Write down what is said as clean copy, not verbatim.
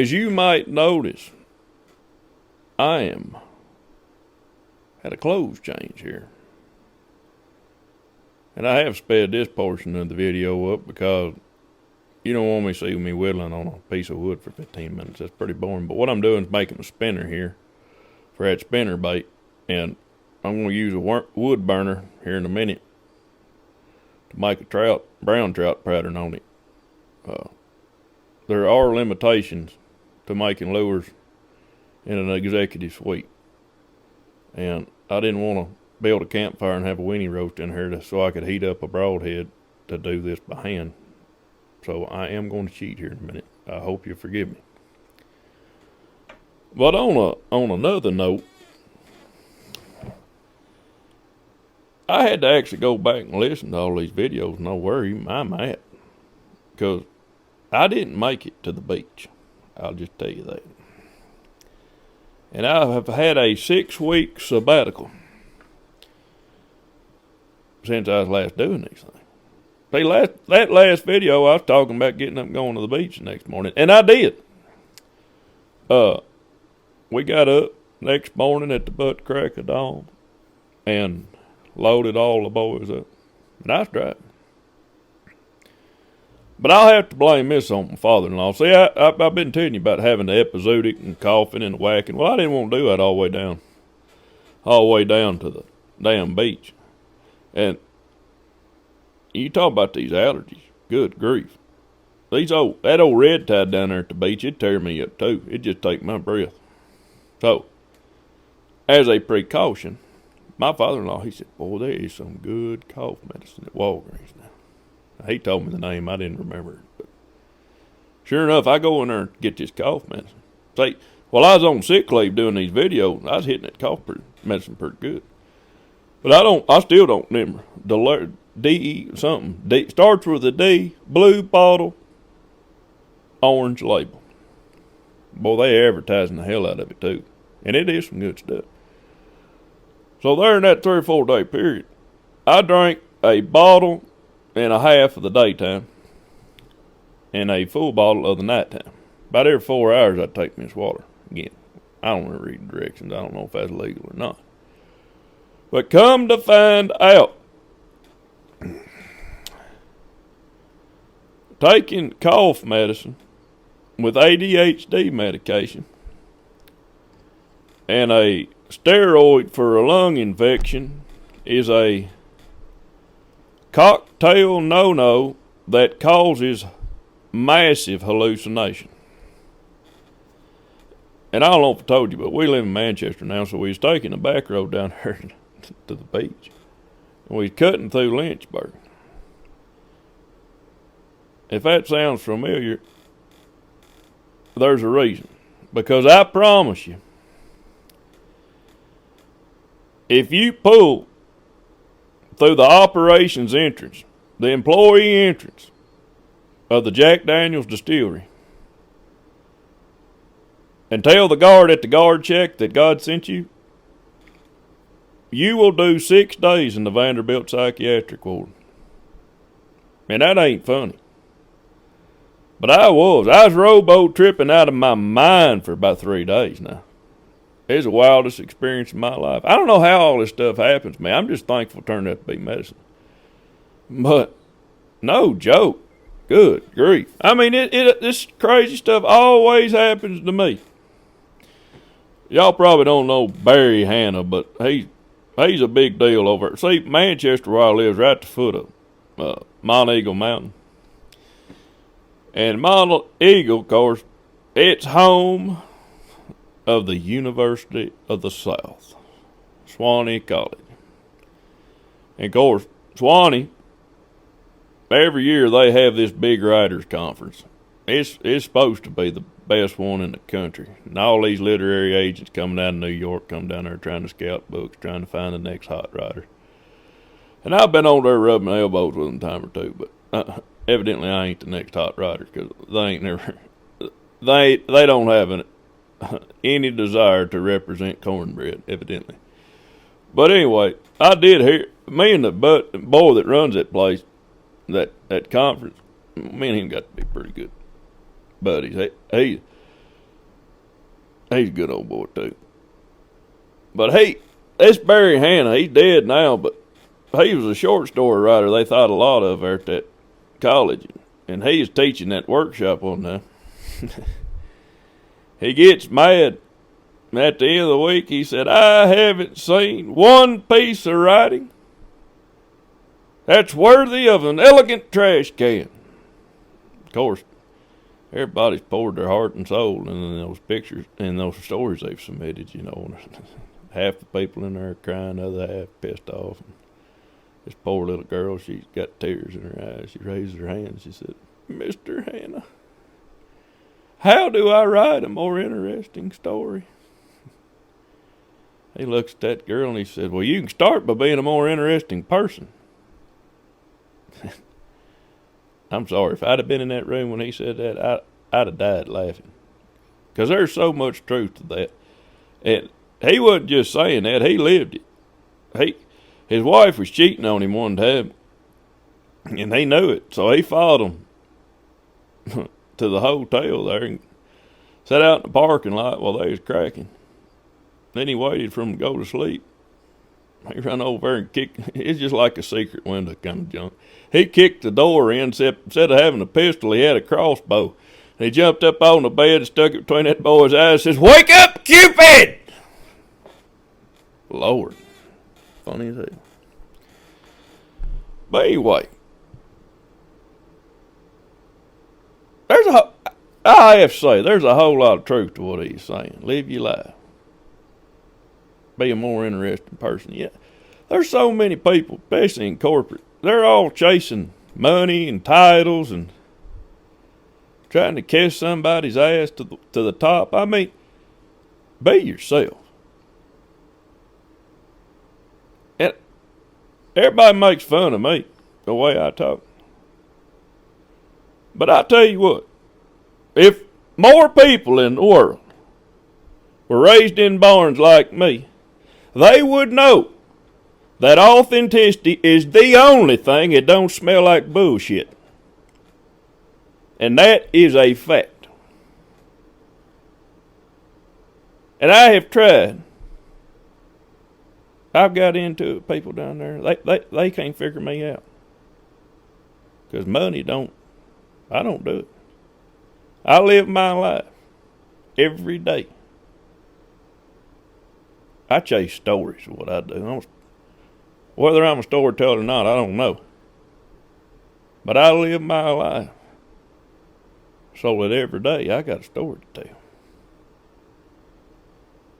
As you might notice, I am had a clothes change here. And I have sped this portion of the video up because you don't want me to see me whittling on a piece of wood for 15 minutes. That's pretty boring. But what I'm doing is making a spinner here for that spinner bait. And I'm going to use a wood burner here in a minute to make a brown trout pattern on it. There are limitations to making lures in an executive suite. And I didn't want to build a campfire and have a weenie roast in here so I could heat up a broadhead to do this by hand. So I am going to cheat here in a minute. I hope you forgive me. But on another note, I had to actually go back and listen to all these videos and know where I'm at. Because I didn't make it to the beach. I'll just tell you that. And I have had a 6-week sabbatical since I was last doing these things. See, that last video, I was talking about getting up and going to the beach the next morning. And I did. We got up next morning at the butt crack of dawn and loaded all the boys up. Nice driving. But I'll have to blame this on my father-in-law. See, I've been telling you about having the episodic and coughing and whacking. Well, I didn't want to do that all the way down to the damn beach. And you talk about these allergies. Good grief. That old red tide down there at the beach, it'd tear me up too. It'd just take my breath. So, as a precaution, my father-in-law, he said, boy, there is some good cough medicine at Walgreens now. He told me the name, I didn't remember it. But sure enough, I go in there and get this cough medicine. See, while I was on sick leave doing these videos, I was hitting that cough medicine pretty good. But I still don't remember. D something. D, starts with a D, blue bottle, orange label. Boy, they advertising the hell out of it too. And it is some good stuff. So there in that 3 or 4 day period, I drank a bottle and a half of the daytime and a full bottle of the nighttime. About every 4 hours I'd take me this water. Again, I don't want to read the directions. I don't know if that's legal or not. But come to find out, taking cough medicine with ADHD medication and a steroid for a lung infection is a cocktail no-no that causes massive hallucination. And I don't know if I told you, but we live in Manchester now, so we was taking a back road down there to the beach. And we was cutting through Lynchburg. If that sounds familiar, there's a reason. Because I promise you, if you pull through the operations entrance, the employee entrance of the Jack Daniels Distillery, and tell the guard at the guard check that God sent you, you will do 6 days in the Vanderbilt Psychiatric Ward. And that ain't funny. But I was Robo tripping out of my mind for about 3 days now. It's the wildest experience of my life. I don't know how all this stuff happens to me. I'm just thankful it turned out to be medicine. But no joke. Good grief. I mean, this crazy stuff always happens to me. Y'all probably don't know Barry Hanna, but he's a big deal over. See, Manchester, where I live, is right at the foot of Mount Eagle Mountain. And Mount Eagle, of course, it's home of the University of the South, Swanee College. And of course, Swanee, every year they have this big writers conference. It's supposed to be the best one in the country. And all these literary agents coming out of New York come down there trying to scout books, trying to find the next hot writer. And I've been over there rubbing elbows with them a time or two, but evidently I ain't the next hot writer because they don't have any desire to represent cornbread, evidently. But anyway, I did hear, me and the boy that runs that place, that conference, me and him got to be pretty good buddies. He's a good old boy, too. But this Barry Hanna, he's dead now, but he was a short story writer they thought a lot of there at that college. And he was teaching that workshop one time. He gets mad. At the end of the week, he said, I haven't seen one piece of writing that's worthy of an elegant trash can. Of course, everybody's poured their heart and soul in those pictures and those stories they've submitted, you know. Half the people in there are crying, the other half pissed off. And this poor little girl, she's got tears in her eyes. She raises her hand. She said, Mr. Hanna, how do I write a more interesting story? He looks at that girl and he said, well, you can start by being a more interesting person. I'm sorry. If I'd have been in that room when he said that, I'd have died laughing. Because there's so much truth to that. And he wasn't just saying that. He lived it. His wife was cheating on him one time. And he knew it. So he followed him to the hotel there and sat out in the parking lot while they was cracking. Then he waited for him to go to sleep. He ran over there and kicked. It's just like a secret window kind of junk. He kicked the door in. Instead of having a pistol, he had a crossbow. And he jumped up on the bed and stuck it between that boy's eyes and says, wake up, Cupid! Lord. Funny as hell. But anyway. I have to say, there's a whole lot of truth to what he's saying. Live your life. Be a more interesting person. Yeah, there's so many people, especially in corporate, they're all chasing money and titles and trying to kiss somebody's ass to the top. I mean, be yourself. And everybody makes fun of me, the way I talk. But I tell you what, if more people in the world were raised in barns like me, they would know that authenticity is the only thing that don't smell like bullshit. And that is a fact. And I have tried. I've got into it, people down there. They can't figure me out. Because money I don't do it. I live my life every day. I chase stories is what I do. Whether I'm a storyteller or not, I don't know. But I live my life so that every day I got a story to tell.